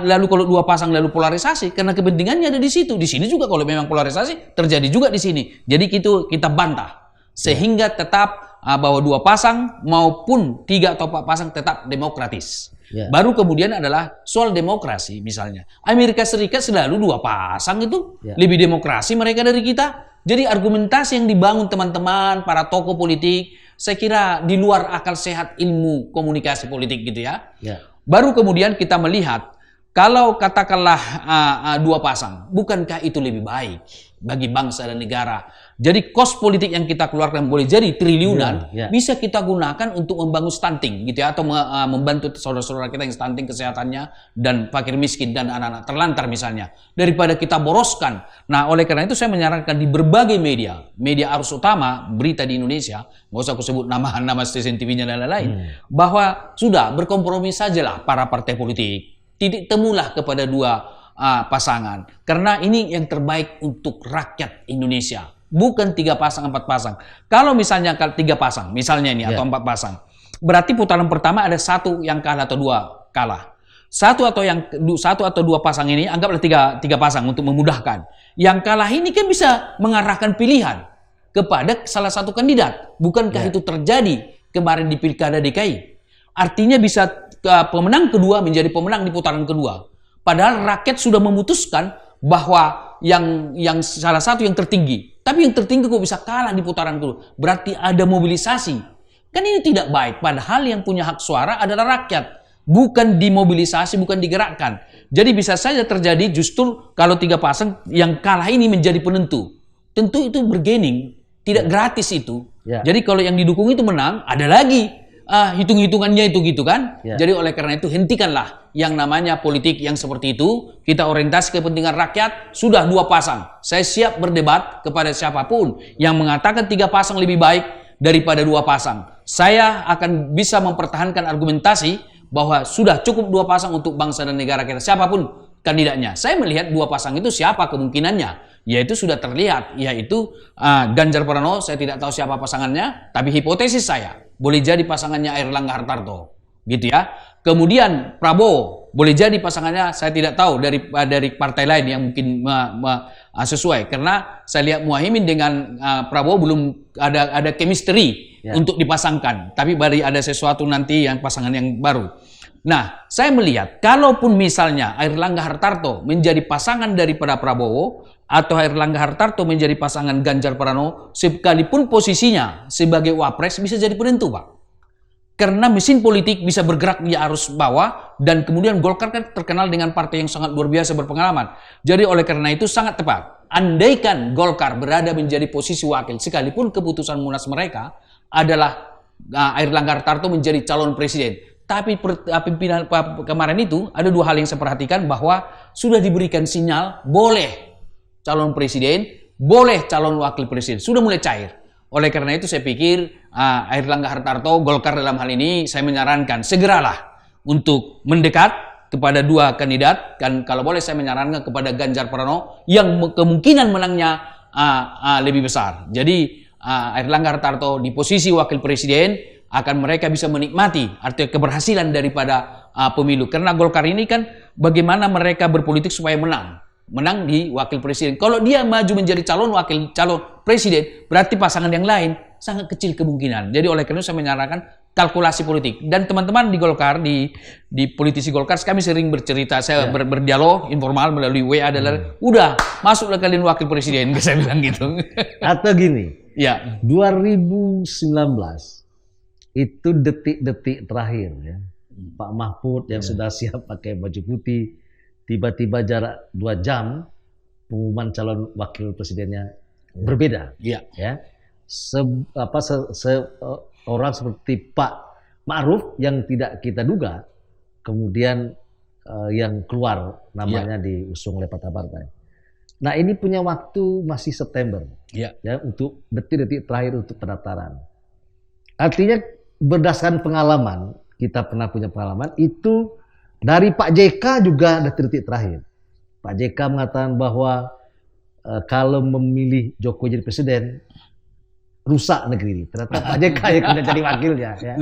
lalu kalau 2 pasang lalu polarisasi? Karena kepentingannya ada di situ. Di sini juga kalau memang polarisasi terjadi juga di sini. Jadi itu kita bantah. Sehingga tetap bahwa 2 pasang maupun 3 atau 4 pasang tetap demokratis. Baru kemudian adalah soal demokrasi misalnya. Amerika Serikat selalu 2 pasang itu lebih demokrasi mereka dari kita. Jadi argumentasi yang dibangun teman-teman, para tokoh politik, saya kira di luar akal sehat ilmu komunikasi politik gitu ya. Baru kemudian kita melihat kalau katakanlah 2 pasang, bukankah itu lebih baik bagi bangsa dan negara? Jadi kos politik yang kita keluarkan boleh jadi triliunan, bisa kita gunakan untuk membangun stunting gitu ya, atau membantu saudara-saudara kita yang stunting kesehatannya dan fakir miskin dan anak-anak terlantar misalnya, daripada kita boroskan. Nah, oleh karena itu saya menyarankan di berbagai media arus utama berita di Indonesia, nggak usah aku sebut nama stasiun TV-nya dan lain-lain, bahwa sudah berkompromi sajalah para partai politik, titik temulah kepada 2 pasangan, karena ini yang terbaik untuk rakyat Indonesia. Bukan 3 pasang, 4 pasang. Kalau misalnya 3 pasang, misalnya ini atau 4 pasang, berarti putaran pertama ada 1 yang kalah atau 2 kalah. 1 atau 2 pasang ini anggaplah 3 pasang untuk memudahkan. Yang kalah ini kan bisa mengarahkan pilihan kepada salah satu kandidat. Bukankah itu terjadi kemarin di Pilkada DKI? Artinya bisa pemenang kedua menjadi pemenang di putaran kedua. Padahal rakyat sudah memutuskan bahwa yang salah satu yang tertinggi. Tapi yang tertinggi kok bisa kalah di putaran kedua? Berarti ada mobilisasi. Kan ini tidak baik. Padahal yang punya hak suara adalah rakyat. Bukan dimobilisasi, bukan digerakkan. Jadi bisa saja terjadi justru kalau 3 pasang yang kalah ini menjadi penentu. Tentu itu bergening. Tidak gratis itu. Jadi kalau yang didukung itu menang, ada lagi hitung-hitungannya itu gitu kan. Jadi oleh karena itu hentikanlah yang namanya politik yang seperti itu. Kita orientasi kepentingan rakyat. Sudah 2 pasang. Saya siap berdebat kepada siapapun yang mengatakan 3 pasang lebih baik daripada 2 pasang. Saya akan bisa mempertahankan argumentasi bahwa sudah cukup 2 pasang untuk bangsa dan negara kita. Siapapun kandidatnya. Saya melihat 2 pasang itu siapa kemungkinannya. Yaitu sudah terlihat. Yaitu Ganjar Pranowo. Saya tidak tahu siapa pasangannya. Tapi hipotesis saya. Boleh jadi pasangannya Airlangga Hartarto. Gitu ya. Kemudian Prabowo. Boleh jadi pasangannya saya tidak tahu dari partai lain yang mungkin sesuai. Karena saya lihat Muhaimin dengan Prabowo belum ada chemistry untuk dipasangkan. Tapi baru ada sesuatu nanti yang pasangan yang baru. Nah, saya melihat kalaupun misalnya Airlangga Hartarto menjadi pasangan daripada Prabowo atau Airlangga Hartarto menjadi pasangan Ganjar Pranowo, sekalipun posisinya sebagai wapres bisa jadi penentu, Pak. Karena mesin politik bisa bergerak di arus bawah dan kemudian Golkar kan terkenal dengan partai yang sangat luar biasa berpengalaman. Jadi oleh karena itu sangat tepat. Andaikan Golkar berada menjadi posisi wakil, sekalipun keputusan Munas mereka adalah Airlangga Hartarto menjadi calon presiden. Tapi pimpinan kemarin itu ada dua hal yang saya perhatikan, bahwa sudah diberikan sinyal boleh calon presiden, boleh calon wakil presiden. Sudah mulai cair. Oleh karena itu saya pikir Airlangga Hartarto, Golkar dalam hal ini saya menyarankan segeralah untuk mendekat kepada dua kandidat. Dan kalau boleh saya menyarankan kepada Ganjar Pranowo yang kemungkinan menangnya lebih besar. Jadi Airlangga Hartarto di posisi wakil presiden akan mereka bisa menikmati artinya keberhasilan daripada pemilu. Karena Golkar ini kan bagaimana mereka berpolitik supaya menang di wakil presiden. Kalau dia maju menjadi calon presiden, berarti pasangan yang lain sangat kecil kemungkinan. Jadi oleh karena itu saya menyarankan kalkulasi politik. Dan teman-teman di Golkar, di politisi Golkar, kami sering bercerita, saya berdialog informal melalui WA adalah, udah masuklah kalian wakil presiden, saya bilang gitu. Atau gini, ya 2019 itu detik-detik terakhir ya. Pak Mahfud yang sudah siap pakai baju putih, tiba-tiba jarak 2 jam pengumuman calon wakil presidennya berbeda. Ya. Orang seperti Pak Ma'ruf yang tidak kita duga, kemudian yang keluar namanya diusung oleh partai. Nah ini punya waktu masih September ya untuk detik-detik terakhir untuk pendaftaran. Artinya berdasarkan pengalaman, kita pernah punya pengalaman, itu dari Pak JK juga detik-detik terakhir. Pak JK mengatakan bahwa kalau memilih Jokowi jadi presiden, rusak negeri ini. Ternyata Pak JK yang kemudian jadi wakilnya. Ya.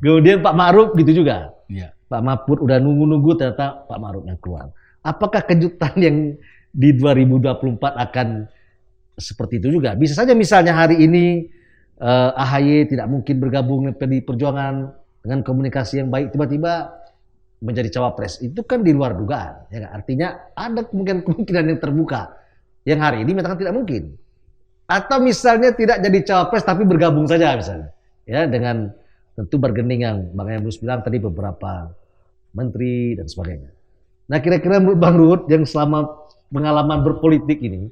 Kemudian Pak Ma'ruf gitu juga. Ya. Pak Mahfud udah nunggu-nunggu, ternyata Pak Ma'ruf yang keluar. Apakah kejutan yang di 2024 akan seperti itu juga? Bisa saja misalnya hari ini AHY tidak mungkin bergabung dengan PDI Perjuangan dengan komunikasi yang baik, tiba-tiba menjadi cawapres. Itu kan di luar dugaan. Ya, artinya ada kemungkinan yang terbuka yang hari ini menyatakan tidak mungkin. Atau misalnya tidak jadi cawapres tapi bergabung saja misalnya. Ya, dengan tentu bargaining yang Bang Emrus bilang tadi, beberapa menteri dan sebagainya. Nah kira-kira menurut Bang Ruhut yang selama pengalaman berpolitik ini,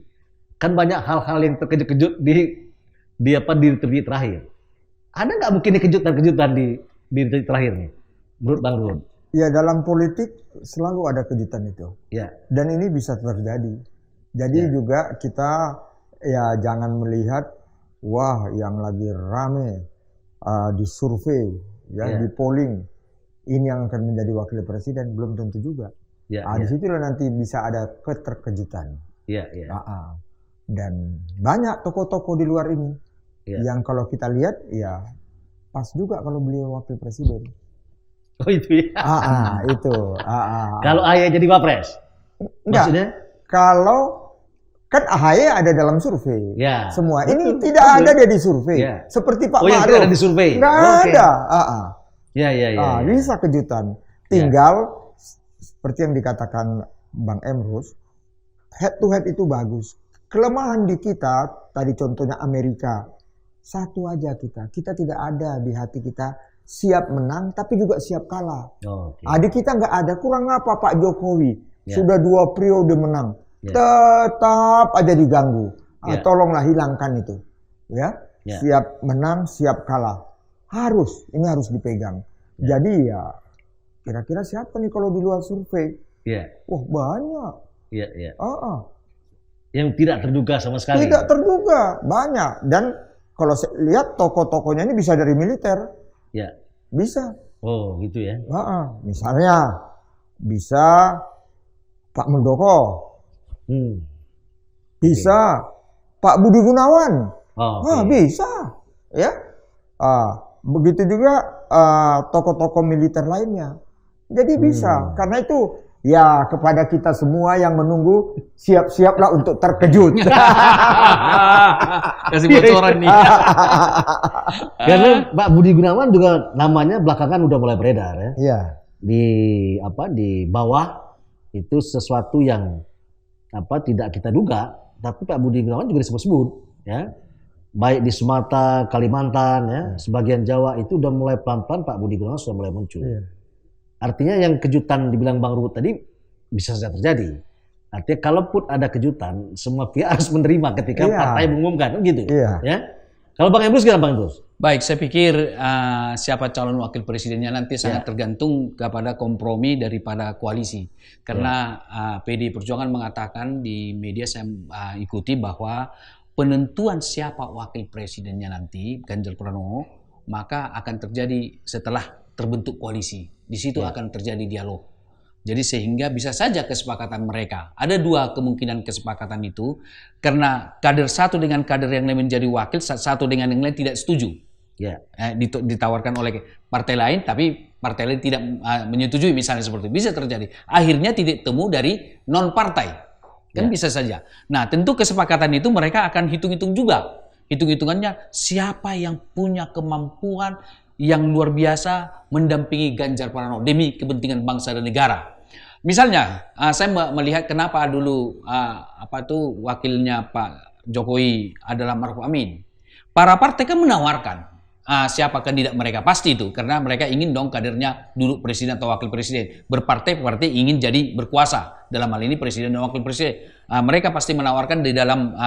kan banyak hal-hal yang terkejut-kejut di detik terakhir. Ada nggak mungkin kejutan-kejutan di detik terakhir nih, menurut Bang Ruhut? Ya dalam politik selalu ada kejutan itu. Ya. Dan ini bisa terjadi. Jadi juga kita ya jangan melihat wah yang lagi rame di survei, di polling ini yang akan menjadi wakil presiden, belum tentu juga. Di situlah nanti bisa ada keterkejutan. Dan banyak tokoh-tokoh di luar ini yang kalau kita lihat ya pas juga kalau beliau wakil presiden. Oh itu ya? Kalau AHY jadi wapres? Enggak. Maksudnya? Kalau kan AHY ada dalam survei. Semua ini tidak ada dia di survei. Seperti Pak Ma'ruf. Yang ada di survei? Nggak ada. Bisa kejutan. Tinggal seperti yang dikatakan Bang Emrus, head to head itu bagus. Kelemahan di kita, tadi contohnya Amerika, satu aja kita tidak ada di hati kita siap menang tapi juga siap kalah. Di kita nggak ada. Kurang apa Pak Jokowi sudah 2 periode menang, tetap aja diganggu. Tolonglah hilangkan itu. Siap menang, siap kalah. Ini harus dipegang. Jadi ya kira-kira siapa nih kalau di luar survei? Wah banyak. Yang tidak terduga sama sekali. Tidak terduga, banyak. Dan kalau saya lihat tokoh-tokohnya ini bisa dari militer. Bisa. Oh gitu ya. Misalnya bisa Pak Muldoko. Bisa Pak Budi Gunawan. Bisa. Ya. Begitu juga tokoh-tokoh militer lainnya. Jadi bisa. Karena itu ya kepada kita semua yang menunggu, siap-siaplah untuk terkejut. Kasih bocoran nih. Karena Pak Budi Gunawan juga namanya belakangan udah mulai beredar ya. di bawah itu sesuatu yang tidak kita duga, tapi Pak Budi Gunawan juga disebut-sebut, ya. Baik di Sumatera, Kalimantan, ya, sebagian Jawa itu udah mulai pelan-pelan Pak Budi Gunawan sudah mulai muncul. Artinya yang kejutan dibilang Bang Ruhut tadi bisa saja terjadi. Artinya kalaupun ada kejutan, semua pihak harus menerima ketika partai mengumumkan, gitu. Ya. Kalau Bang Emrus gimana Bang Emrus? Baik, saya pikir siapa calon wakil presidennya nanti sangat tergantung kepada kompromi daripada koalisi. Karena PDI Perjuangan mengatakan di media saya ikuti bahwa penentuan siapa wakil presidennya nanti, Ganjar Pranowo, maka akan terjadi setelah terbentuk koalisi. Di situ akan terjadi dialog. Jadi sehingga bisa saja kesepakatan mereka. Ada dua kemungkinan kesepakatan itu. Karena kader satu dengan kader yang lain menjadi wakil, satu dengan yang lain tidak setuju. Ditawarkan oleh partai lain, tapi partai lain tidak menyetujui, misalnya seperti itu. Bisa terjadi. Akhirnya titik temu dari non-partai. Kan bisa saja. Nah, tentu kesepakatan itu mereka akan hitung-hitung juga. Hitung-hitungannya siapa yang punya kemampuan yang luar biasa mendampingi Ganjar Pranowo demi kepentingan bangsa dan negara. Misalnya, saya melihat kenapa dulu wakilnya Pak Jokowi adalah Maruf Amin. Para partai kan menawarkan siapa kandidat mereka, pasti itu, karena mereka ingin dong kadernya duduk presiden atau wakil presiden. Berpartai ingin jadi berkuasa, dalam hal ini presiden dan wakil presiden. Mereka pasti menawarkan di dalam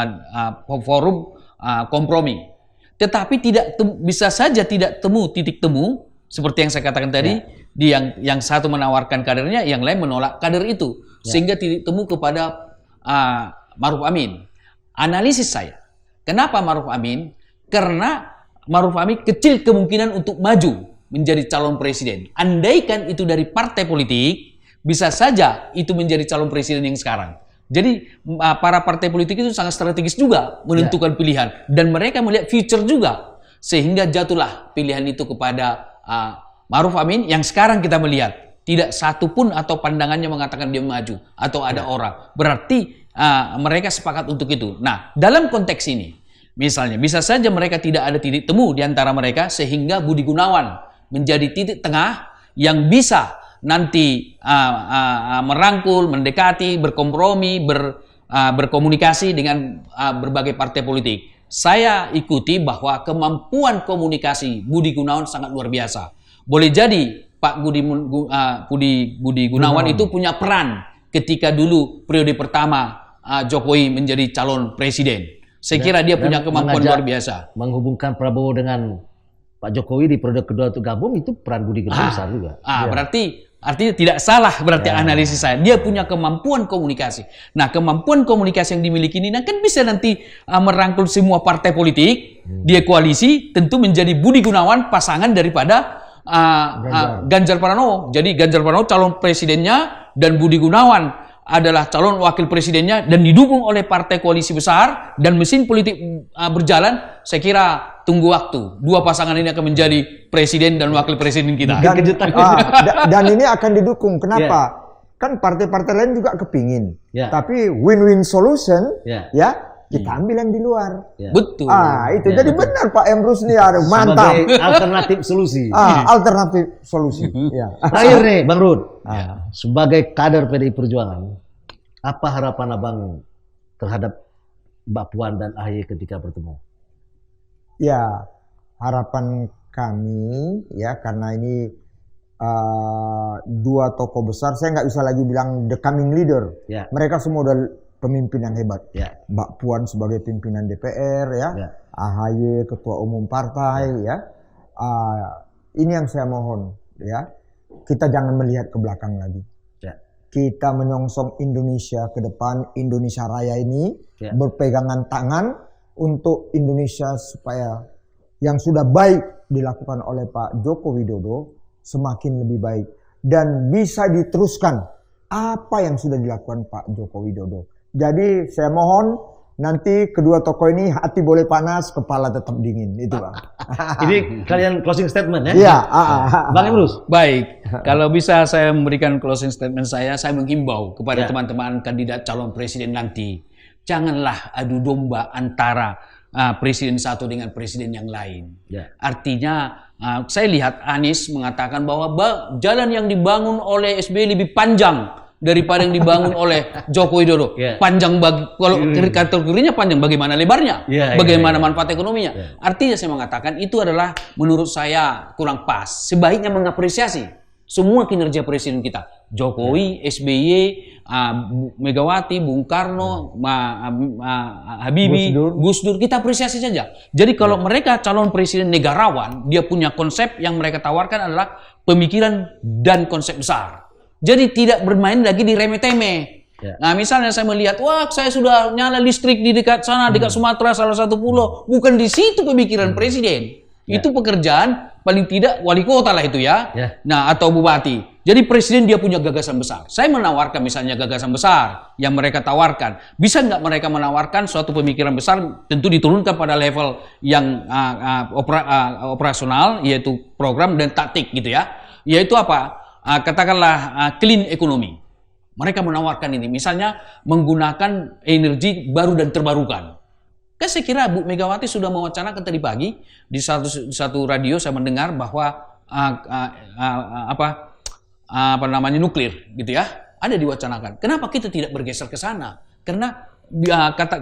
forum kompromi. Tetapi bisa saja tidak titik temu, seperti yang saya katakan tadi, di yang satu menawarkan kadernya, yang lain menolak kader itu, sehingga titik temu kepada Maruf Amin. Analisis saya, kenapa Maruf Amin? Karena Maruf Amin kecil kemungkinan untuk maju menjadi calon presiden. Andaikan itu dari partai politik, bisa saja itu menjadi calon presiden yang sekarang. Jadi para partai politik itu sangat strategis juga menentukan pilihan, dan mereka melihat future juga, sehingga jatuhlah pilihan itu kepada Maruf Amin yang sekarang kita melihat tidak satu pun atau pandangannya mengatakan dia maju atau ada orang. Berarti mereka sepakat untuk itu. Nah, dalam konteks ini, misalnya bisa saja mereka tidak ada titik temu di antara mereka, sehingga Budi Gunawan menjadi titik tengah yang bisa nanti merangkul, mendekati, berkompromi, berkomunikasi dengan berbagai partai politik. Saya ikuti bahwa kemampuan komunikasi Budi Gunawan sangat luar biasa. Boleh jadi Pak Budi Gunawan itu punya peran ketika dulu periode pertama Jokowi menjadi calon presiden. Saya kira dia punya kemampuan luar biasa. Menghubungkan Prabowo dengan Pak Jokowi di periode kedua untuk gabung, itu peran Budi Gunawan besar juga. Berarti artinya tidak salah berarti analisis saya. Dia punya kemampuan komunikasi. Nah, kemampuan komunikasi yang dimiliki ini kan bisa nanti merangkul semua partai politik. Dia koalisi, tentu menjadi Budi Gunawan pasangan daripada Ganjar Pranowo. Jadi Ganjar Pranowo calon presidennya dan Budi Gunawan adalah calon wakil presidennya, dan didukung oleh partai koalisi besar, dan mesin politik berjalan. Saya kira tunggu waktu, dua pasangan ini akan menjadi presiden dan wakil presiden kita. Dan ini akan didukung. Kenapa? Kan partai-partai lain juga kepingin. Tapi win-win solution, kita ambil yang di luar. Betul. Itu jadi benar Pak Emrus nih, mantap. Sebagai alternatif solusi. Alternatif solusi. Terakhir nih, Bang Ruhut, sebagai kader PDI Perjuangan, apa harapan Abang terhadap Mbak Puan dan AHY ketika bertemu? Ya, harapan kami karena ini dua tokoh besar, saya nggak bisa lagi bilang the coming leader. Mereka semua udah pemimpin yang hebat. Mbak Puan sebagai pimpinan DPR, AHY ketua umum partai, ini yang saya mohon, kita jangan melihat ke belakang lagi. Kita menyongsong Indonesia ke depan, Indonesia Raya ini berpegangan tangan untuk Indonesia, supaya yang sudah baik dilakukan oleh Pak Joko Widodo semakin lebih baik, dan bisa diteruskan apa yang sudah dilakukan Pak Joko Widodo. Jadi saya mohon nanti kedua tokoh ini hati boleh panas, kepala tetap dingin. Itu Bang. Ini kalian closing statement ya? Bang Emrus. Baik, kalau bisa saya memberikan closing statement saya menghimbau kepada teman-teman kandidat calon presiden nanti. Janganlah adu domba antara presiden satu dengan presiden yang lain. Artinya Saya lihat Anies mengatakan bahwa jalan yang dibangun oleh SBY lebih panjang daripada yang dibangun oleh Joko Widodo. Panjang kalau kategorinya panjang, bagaimana lebarnya? Bagaimana manfaat ekonominya? Artinya saya mengatakan itu adalah menurut saya kurang pas. Sebaiknya mengapresiasi semua kinerja presiden kita. Jokowi, SBY, Megawati, Bung Karno, Habibie, Gus Dur, kita apresiasi saja. Jadi kalau mereka calon presiden negarawan, dia punya konsep yang mereka tawarkan adalah pemikiran dan konsep besar. Jadi tidak bermain lagi di remeh-temeh. Nah, misalnya saya melihat, wah saya sudah nyala listrik di dekat sana, dekat Sumatera, salah satu pulau. Bukan di situ pemikiran presiden. Itu pekerjaan paling tidak wali kota lah itu ya. Nah, atau bupati. Jadi presiden dia punya gagasan besar. Saya menawarkan misalnya gagasan besar yang mereka tawarkan. Bisa nggak mereka menawarkan suatu pemikiran besar, tentu diturunkan pada level yang operasional, yaitu program dan taktik gitu ya. Yaitu apa? Katakanlah clean economy. Mereka menawarkan ini, misalnya menggunakan energi baru dan terbarukan. Kan saya kira Bu Megawati sudah mewacanakan tadi pagi di satu radio saya mendengar bahwa nuklir gitu ya, ada diwacanakan. Kenapa kita tidak bergeser ke sana? Karena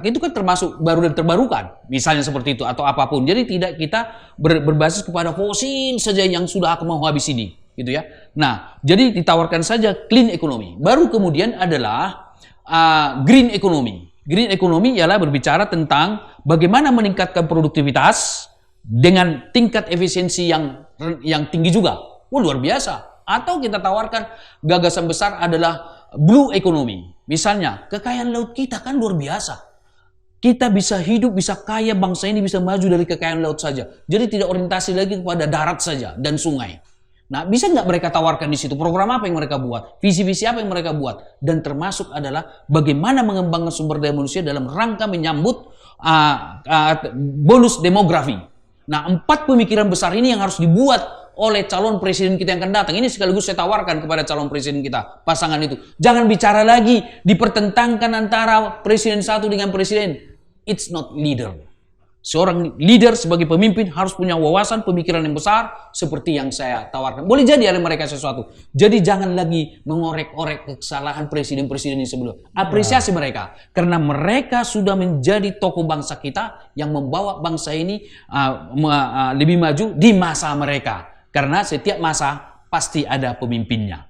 itu kan termasuk baru dan terbarukan, misalnya seperti itu atau apapun. Jadi tidak kita berbasis kepada fosil saja yang sudah mau habis ini, gitu ya. Nah, jadi ditawarkan saja clean economy. Baru kemudian adalah green economy. Green economy ialah berbicara tentang bagaimana meningkatkan produktivitas dengan tingkat efisiensi yang tinggi juga. Wah, luar biasa. Atau kita tawarkan gagasan besar adalah blue economy. Misalnya, kekayaan laut kita kan luar biasa. Kita bisa hidup, bisa kaya, bangsa ini bisa maju dari kekayaan laut saja. Jadi tidak orientasi lagi kepada darat saja dan sungai. Nah, bisa nggak mereka tawarkan di situ program apa yang mereka buat, visi-visi apa yang mereka buat, dan termasuk adalah bagaimana mengembangkan sumber daya manusia dalam rangka menyambut bonus demografi. Nah, 4 pemikiran besar ini yang harus dibuat oleh calon presiden kita yang akan datang. Ini sekaligus saya tawarkan kepada calon presiden kita, pasangan itu. Jangan bicara lagi dipertentangkan antara presiden satu dengan presiden. It's not leader. Seorang leader sebagai pemimpin harus punya wawasan pemikiran yang besar seperti yang saya tawarkan. Boleh jadi ada mereka sesuatu. Jadi jangan lagi mengorek-orek kesalahan presiden-presiden yang sebelum. Apresiasi mereka. Karena mereka sudah menjadi tokoh bangsa kita yang membawa bangsa ini lebih maju di masa mereka. Karena setiap masa pasti ada pemimpinnya.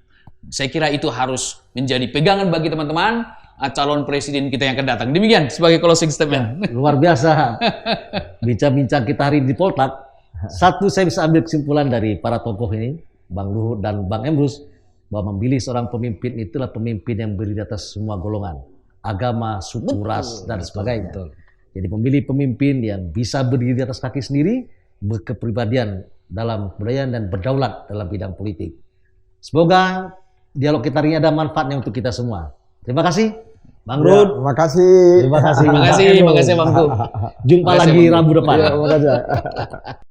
Saya kira itu harus menjadi pegangan bagi teman-teman calon presiden kita yang akan datang. Demikian sebagai closing statement. Luar biasa. Bincang-bincang kita hari ini di Poltak. Satu, saya bisa ambil kesimpulan dari para tokoh ini, Bang Luhut dan Bang Emrus, bahwa memilih seorang pemimpin itulah pemimpin yang berdiri di atas semua golongan, agama, suku, ras, dan sebagainya. Jadi memilih pemimpin yang bisa berdiri di atas kaki sendiri, berkepribadian dalam kebudayaan dan berdaulat dalam bidang politik. Semoga dialog kita hari ini ada manfaatnya untuk kita semua. Terima kasih, Bang Rud. Terima kasih. Terima kasih. Terima kasih, Bang Rud. Jumpa lagi Rabu depan. Terima kasih.